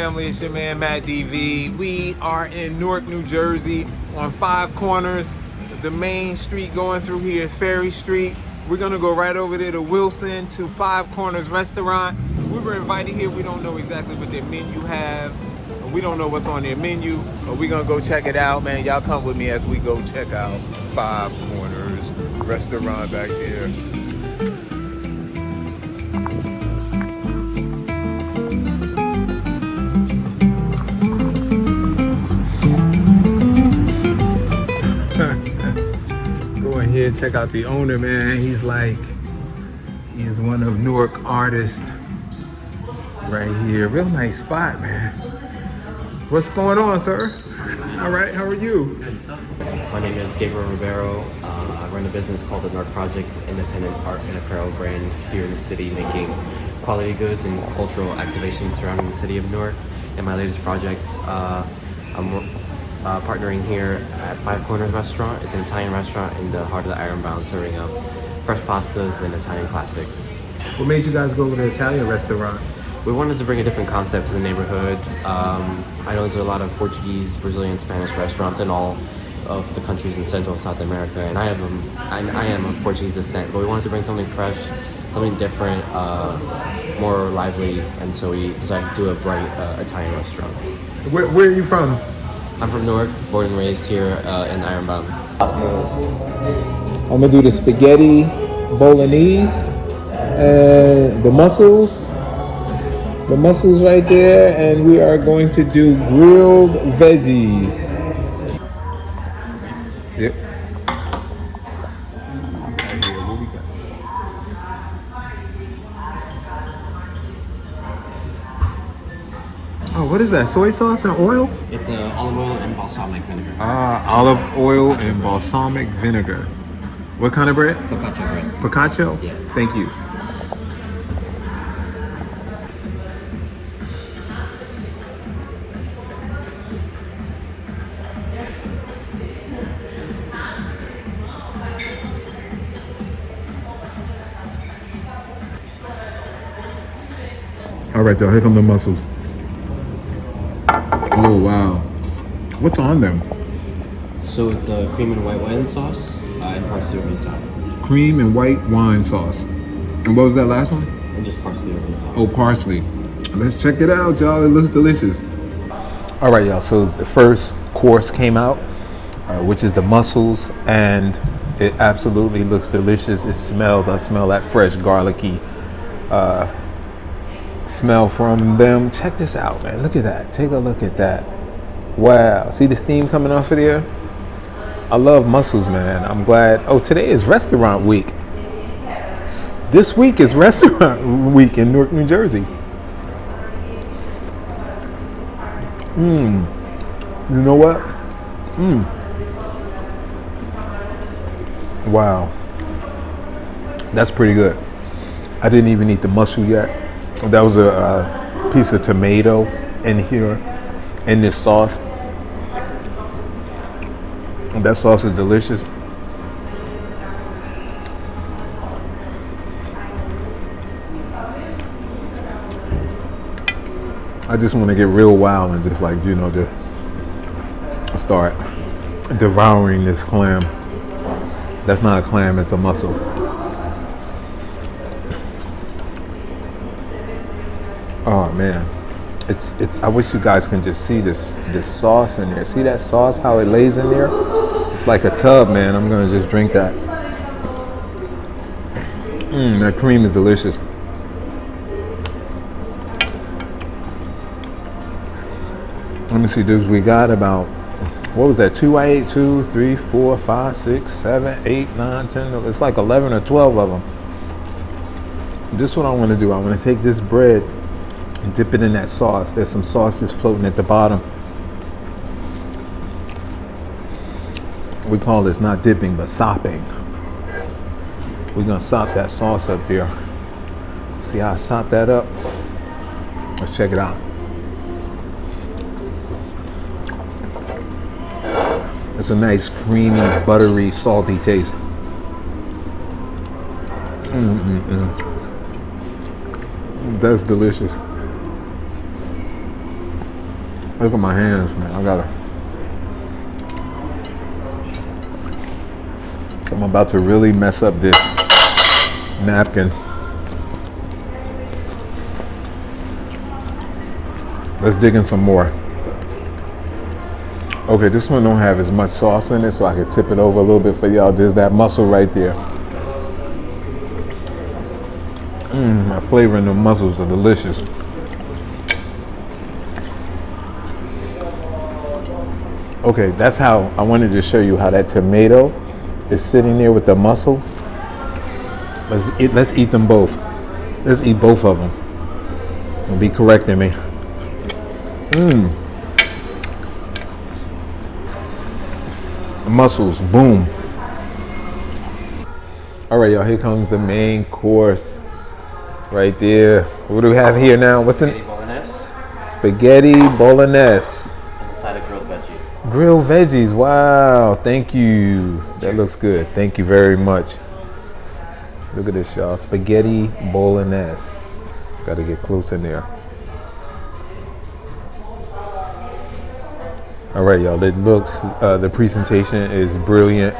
family? It's your man Matt DV. We are in Newark, New Jersey on 5 corners. The main street going through here is Ferry Street. We're gonna go right over there to Wilson to 5 Corners Restaurant. We were invited here. We don't know exactly what their menu have. We don't know what's on their menu, but we're gonna go check it out, man. Y'all come with me as we go check out 5 Corners Restaurant back there. Go in here, check out the owner, man. He's one of Newark artists right here. Real nice spot, man. What's going on, sir? All right, how are you? My name is Gabriel Ribeiro. I run a business called the Newark Projects, independent art and apparel brand here in the city, making quality goods and cultural activations surrounding the city of Newark. And my latest project, I'm partnering here at 5 Corners Restaurant. It's an Italian restaurant in the heart of the Ironbound, serving up fresh pastas and Italian classics. What made you guys go to the Italian restaurant? We wanted to bring a different concept to the neighborhood. I know there's a lot of Portuguese, Brazilian, Spanish restaurants in all of the countries in Central and South America, and I am of Portuguese descent, but we wanted to bring something fresh, something different, more lively, and so we decided to do a bright Italian restaurant. Where are you from? I'm from Newark, born and raised here in Ironbound. I'm gonna do the spaghetti bolognese and the mussels. The mussels right there, and we are going to do grilled veggies. Yep. Oh, what is that? Soy sauce and oil? It's olive oil and balsamic vinegar. Olive oil and balsamic vinegar. What kind of bread? Focaccia bread. Focaccia? Yeah. Thank you. All right, y'all, here come the mussels. Oh, wow. What's on them? So it's a cream and white wine sauce and parsley over the top. Cream and white wine sauce. And what was that last one? And just parsley over the top. Oh, parsley. Let's check it out, y'all. It looks delicious. All right, y'all. So the first course came out, which is the mussels, and it absolutely looks delicious. It smells. I smell that fresh garlicky smell from them. Check this out, man. Look at that. Take a look at that. Wow. See the steam coming off of there? I love mussels, man. I'm glad. Oh, today is restaurant week. This week is restaurant week in Newark, New Jersey. You know what? Wow. That's pretty good. I didn't even eat the mussel yet. That was a piece of tomato in here, in this sauce. That sauce is delicious. I just want to get real wild and just like, just start devouring this clam. That's not a clam, it's a mussel. Oh man, it's. I wish you guys can just see this sauce in there. See that sauce, how it lays in there? It's like a tub, man. I'm gonna just drink that. That cream is delicious. Let me see. We got about, what was that? 2 I ate, 2, 3, 4, 5, 6, 7, 8, 9, 10. It's like 11 or 12 of them. This is what I want to do. I want to take this bread and dip it in that sauce. There's some sauce that's floating at the bottom. We call this not dipping, but sopping. We're gonna sop that sauce up there. See how I sop that up? Let's check it out. It's a nice, creamy, buttery, salty taste. That's delicious. Look at my hands, man. I'm about to really mess up this napkin. Let's dig in some more. Okay, this one don't have as much sauce in it, so I can tip it over a little bit for y'all. There's that mussel right there. My flavor in the mussels are delicious. Okay, that's how I wanted to show you how that tomato is sitting there with the mussel. Let's eat them both. Let's eat both of them. Don't be correcting me. Mussels, boom. All right, y'all, here comes the main course. Right there. What do we have here now? What's Spaghetti bolognese spaghetti bolognese? and a side of grilled veggies. Grilled veggies. Wow. Thank you. That looks good. Thank you very much. Look at this, y'all. Spaghetti bolognese. Got to get close in there. All right, y'all. It looks, the presentation is brilliant.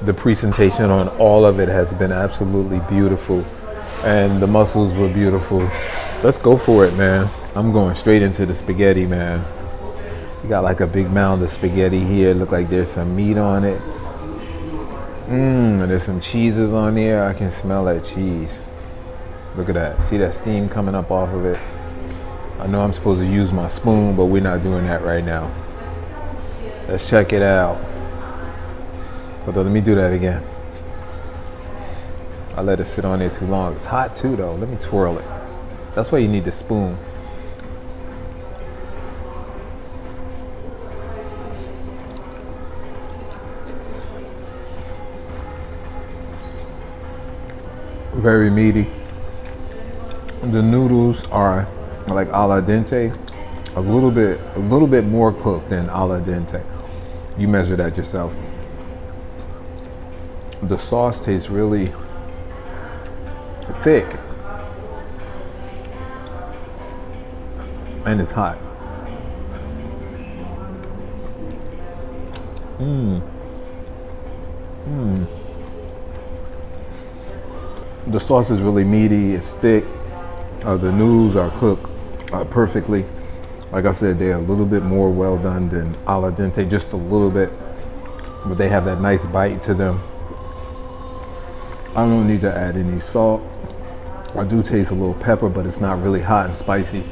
The presentation on all of it has been absolutely beautiful. And the mussels were beautiful. Let's go for it, man. I'm going straight into the spaghetti, man. You got like a big mound of spaghetti here. Look like there's some meat on it. And there's some cheeses on there. I can smell that cheese. Look at that. See that steam coming up off of it? I know I'm supposed to use my spoon, but we're not doing that right now. Let's check it out. Hold on, let me do that again. I let it sit on there too long. It's hot too though. Let me twirl it. That's why you need the spoon. Very meaty. The noodles are like a la dente. A little bit more cooked than a la dente. You measure that yourself. The sauce tastes really thick and it's hot. The sauce is really meaty, it's thick. The noodles are cooked perfectly. Like I said, they're a little bit more well done than a la dente, just a little bit, but they have that nice bite to them. I don't need to add any salt. I do taste a little pepper, but it's not really hot and spicy.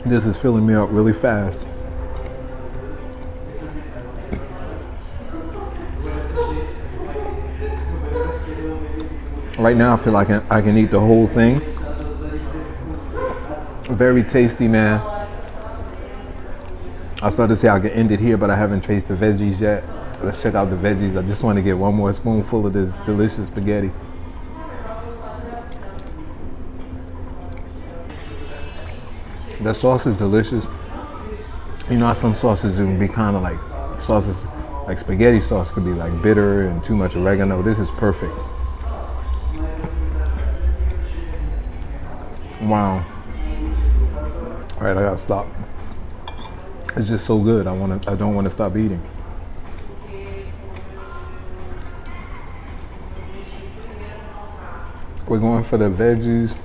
This is filling me up really fast. Right now I feel like I can eat the whole thing. Very tasty, man. I was about to say I could end it here, but I haven't tasted the veggies yet. Let's check out the veggies. I just want to get one more spoonful of this delicious spaghetti. The sauce is delicious. You know how some sauces can be kind of like sauces, like spaghetti sauce could be like bitter and too much oregano. This is perfect. Wow. All right, I gotta stop. It's just so good. I don't want to stop eating. We're going for the veggies.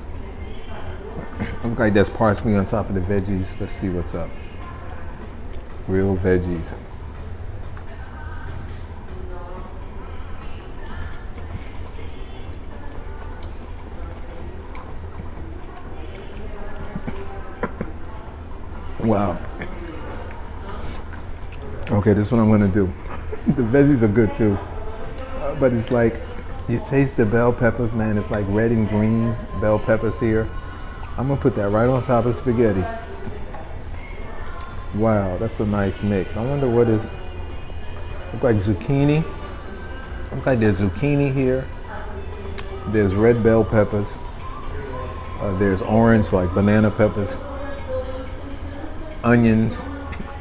Looks like there's parsley on top of the veggies. Let's see what's up. Real veggies. Wow. Okay, this is what I'm gonna do. The veggies are good too, but it's like you taste the bell peppers, man. It's like red and green bell peppers here. I'm gonna put that right on top of spaghetti. Wow, that's a nice mix. I wonder what is. Look like zucchini. Look like there's zucchini here. There's red bell peppers. There's orange, like banana peppers. Onions.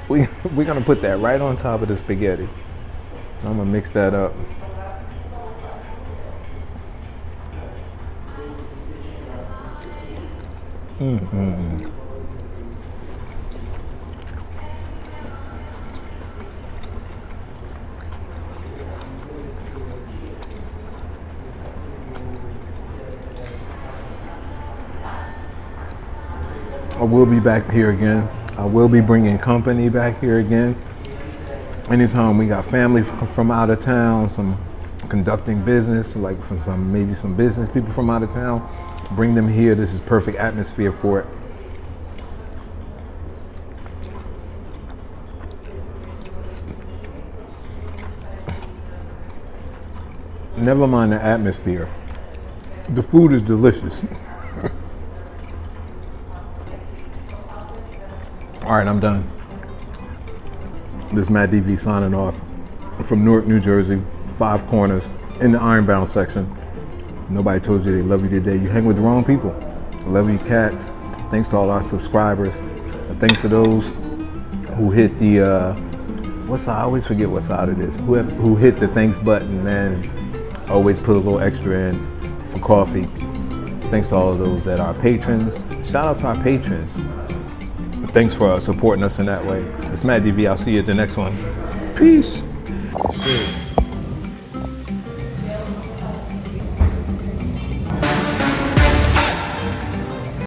We're gonna put that right on top of the spaghetti. I'm gonna mix that up. I will be back here again. I will be bringing company back here again. Anytime we got family from out of town, some conducting business, like for maybe some business people from out of town, bring them here. This is perfect atmosphere for it. Never mind the atmosphere. The food is delicious. All right, I'm done. This is Matt DV signing off from Newark, New Jersey, 5 Corners in the Ironbound section. Nobody told you they love you today. You hang with the wrong people. Love you cats. Thanks to all our subscribers. And thanks to those who hit the, what side? I always forget what side it is. Who hit the thanks button and always put a little extra in for coffee. Thanks to all of those that are patrons. Shout out to our patrons. Thanks for supporting us in that way. It's Matt DV. I'll see you at the next one. Peace.